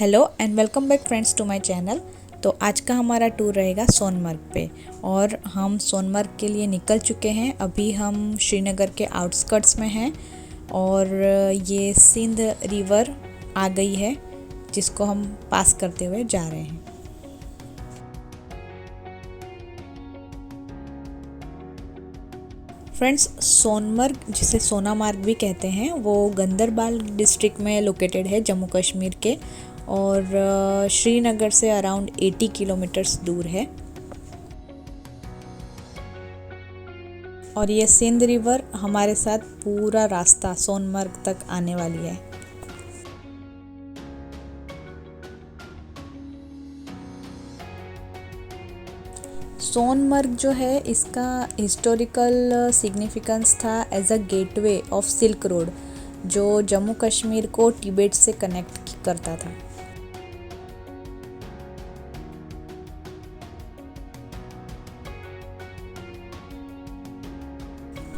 Hello and welcome back friends to my channel. तो आज का हमारा टूर रहेगा सोनमर्ग पे और हम सोनमर्ग के लिए निकल चुके हैं। अभी हम श्रीनगर के आउटस्कर्ट्स में हैं और ये सिंध रिवर आ गई है जिसको हम पास करते हुए जा रहे हैं। फ्रेंड्स, सोनमर्ग जिसे सोनामार्ग भी कहते हैं वो गंदरबाल डिस्ट्रिक्ट में लोकेटेड है जम्मू कश्मीर के और श्रीनगर से अराउंड 80 किलोमीटर्स दूर है। और ये सिंध रिवर हमारे साथ पूरा रास्ता सोनमर्ग तक आने वाली है। सोनमर्ग जो है इसका हिस्टोरिकल सिग्निफिकेंस था as a gateway of silk road जो जम्मू कश्मीर को तिब्बत से कनेक्ट करता था।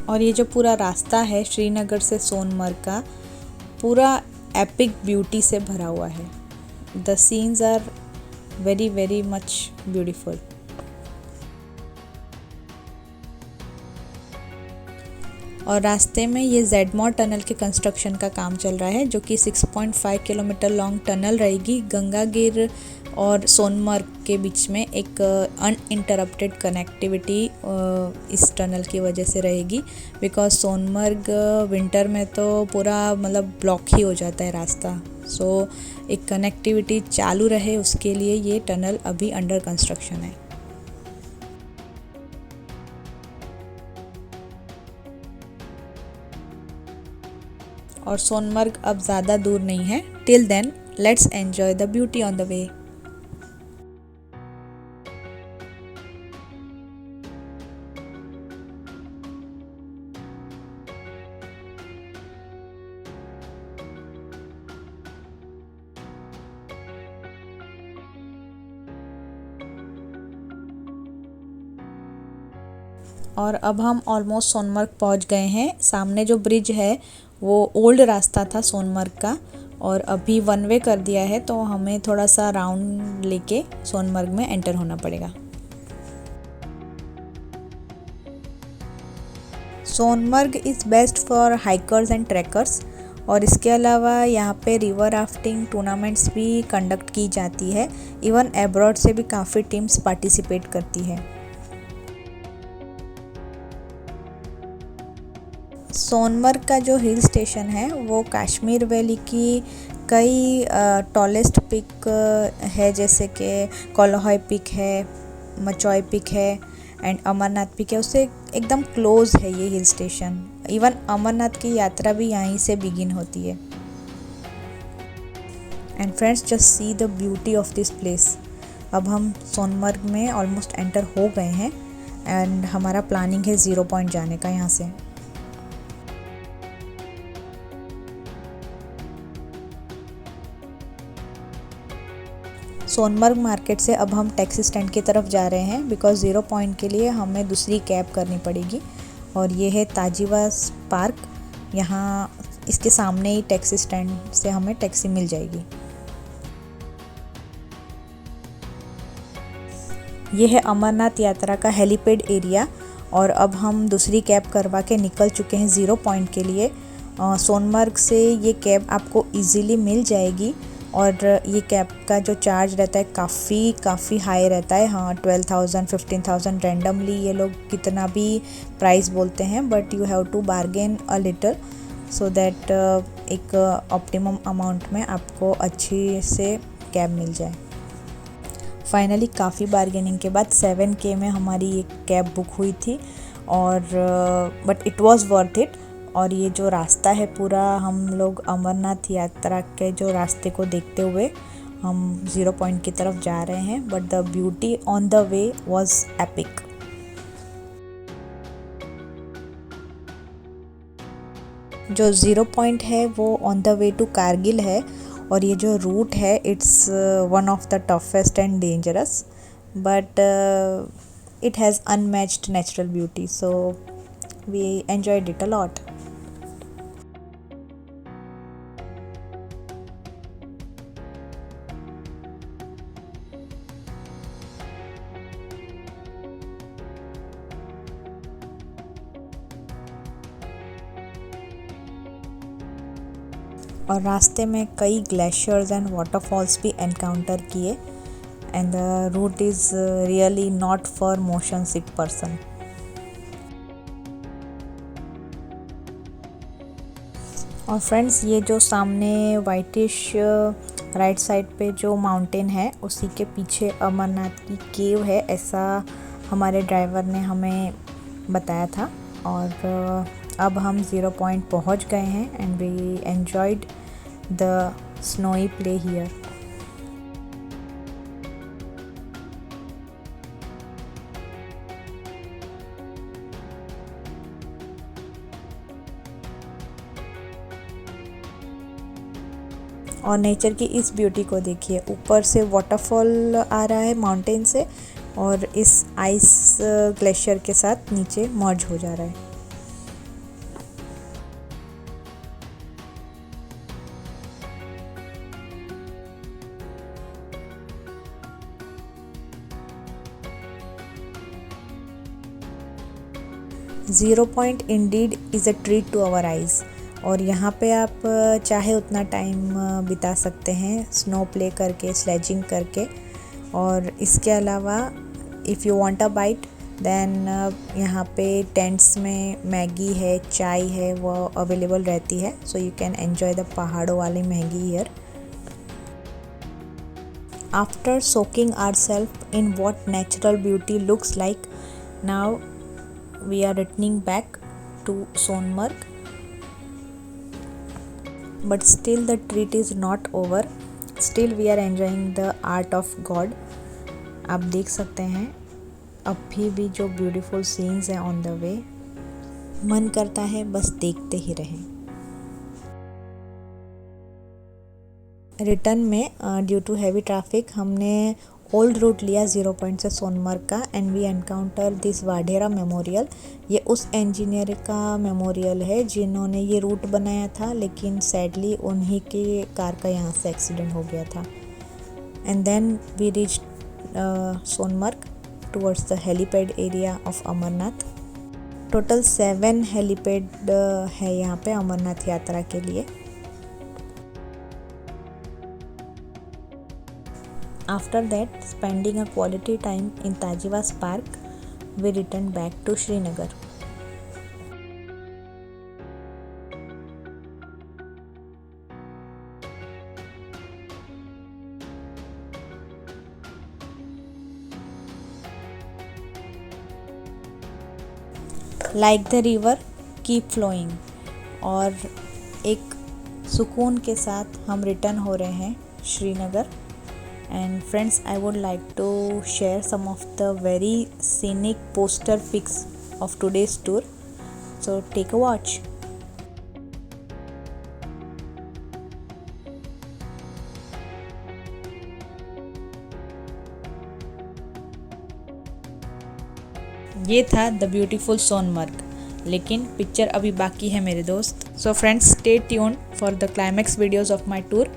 और ये जो पूरा रास्ता है श्रीनगर से सोनमर्ग का पूरा एपिक ब्यूटी से भरा हुआ है। The scenes are very very much beautiful. और रास्ते में ये जेडमोर टनल के कंस्ट्रक्शन का काम चल रहा है जो कि 6.5 किलोमीटर लॉन्ग टनल रहेगी। गंगागिर और सोनमर्ग के बीच में एक अनइंटरप्टेड कनेक्टिविटी इस टनल की वजह से रहेगी बिकॉज सोनमर्ग विंटर में तो पूरा मतलब ब्लॉक ही हो जाता है रास्ता। सो एक कनेक्टिविटी चालू रहे उसके लिए ये टनल अभी अंडर कंस्ट्रक्शन है। और सोनमर्ग अब ज़्यादा दूर नहीं है। Till then let's enjoy the beauty on the way. और अब हम ऑलमोस्ट सोनमर्ग पहुंच गए हैं। सामने जो ब्रिज है वो ओल्ड रास्ता था सोनमर्ग का और अभी वन वे कर दिया है तो हमें थोड़ा सा राउंड लेके सोनमर्ग में एंटर होना पड़ेगा। Sonamarg is best for hikers and trekkers और इसके अलावा यहाँ पे रिवर राफ्टिंग टूर्नामेंट्स भी कंडक्ट की जाती है। इवन एब्रॉड से भी काफ़ी टीम्स पार्टिसिपेट करती है। सोनमर्ग का जो हिल स्टेशन है वो कश्मीर वैली की कई टॉलेस्ट पिक है जैसे कि कोलोहाई पिक है, मचॉय पिक है एंड अमरनाथ पिक है। उससे एकदम क्लोज है ये हिल स्टेशन। इवन अमरनाथ की यात्रा भी यहीं से बिगिन होती है। And friends, just see the beauty of this place. अब हम सोनमर्ग में ऑलमोस्ट एंटर हो गए हैं एंड हमारा प्लानिंग है 0 पॉइंट जाने का यहाँ से। सोनमर्ग मार्केट से अब हम टैक्सी स्टैंड की तरफ जा रहे हैं बिकॉज 0 पॉइंट के लिए हमें दूसरी कैब करनी पड़ेगी। और ये है ताजीवास पार्क। यहाँ इसके सामने ही टैक्सी स्टैंड से हमें टैक्सी मिल जाएगी। ये है अमरनाथ यात्रा का हेलीपैड एरिया और अब हम दूसरी कैब करवा के निकल चुके हैं 0 पॉइंट के लिए। सोनमर्ग से ये कैब आपको इजीली मिल जाएगी और ये कैब का जो चार्ज रहता है काफ़ी हाई रहता है। हाँ, 12,000 15,000 रैंडमली ये लोग कितना भी प्राइस बोलते हैं but you have to bargain a little so that एक ऑप्टिमम अमाउंट में आपको अच्छी से कैब मिल जाए। फाइनली काफ़ी बार्गेनिंग के बाद 7K में हमारी ये कैब बुक हुई थी और but it was worth it. और ये जो रास्ता है पूरा हम लोग अमरनाथ यात्रा के जो रास्ते को देखते हुए हम 0 पॉइंट की तरफ जा रहे हैं but the beauty on the way was epic. जो 0 पॉइंट है वो on the way to Kargil है और ये जो रूट है it's one of the toughest and dangerous but it has unmatched natural beauty so we enjoyed it a lot. और रास्ते में कई ग्लेशियर्स एंड वाटरफॉल्स भी एनकाउंटर किए and the route is really not for motion sick person. और friends, ये जो सामने वाइटिश राइट साइड पे जो माउंटेन है उसी के पीछे अमरनाथ की केव है, ऐसा हमारे ड्राइवर ने हमें बताया था। और अब हम 0 पॉइंट पहुंच गए हैं and we enjoyed the snowy play here. और नेचर की इस ब्यूटी को देखिए, ऊपर से वाटरफॉल आ रहा है माउंटेन से और इस आइस ग्लेशियर के साथ नीचे मर्ज हो जा रहा है। Zero point indeed is a treat to our eyes. और यहाँ पे आप चाहे उतना टाइम बिता सकते हैं स्नो प्ले करके, स्लेजिंग करके। और इसके अलावा if you want a bite then यहाँ पे टेंट्स में मैगी है, चाय है, वो अवेलेबल रहती है, so you can enjoy the पहाड़ों वाली Maggi here. After soaking ourselves in what natural beauty looks like, now we are returning back to Sonamarg. But still the treat is not over. Still we are enjoying the art of God. आप देख सकते हैं अभी भी जो beautiful scenes हैं on the way, मन करता है बस देखते ही रहें। रिटर्न में ड्यू टू हैवी ट्रैफिक हमने ओल्ड रूट लिया 0 पॉइंट से सोनमर्ग का and we encounter this Wadhera memorial. ये उस इंजीनियर का मेमोरियल है जिन्होंने ये रूट बनाया था, लेकिन सैडली उन्हीं की कार का यहाँ से एक्सीडेंट हो गया था। And then we reach Sonmarg towards the helipad area of Amarnath. Total 7 helipad है यहाँ पे अमरनाथ यात्रा के लिए। After that, spending a quality time in Tajiwas Park, we returned back to Srinagar. Like the river, keep flowing. और एक सुकून के साथ हम रिटर्न हो रहे हैं Srinagar. And friends, I would like to share some of the very scenic poster pics of today's tour. So take a watch. ये था द ब्यूटीफुल सोनमर्ग, लेकिन पिक्चर अभी बाकी है मेरे दोस्त। So friends, stay tuned for the climax videos of my tour.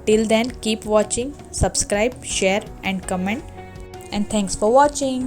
Till then, keep watching, subscribe, share and comment, and thanks for watching.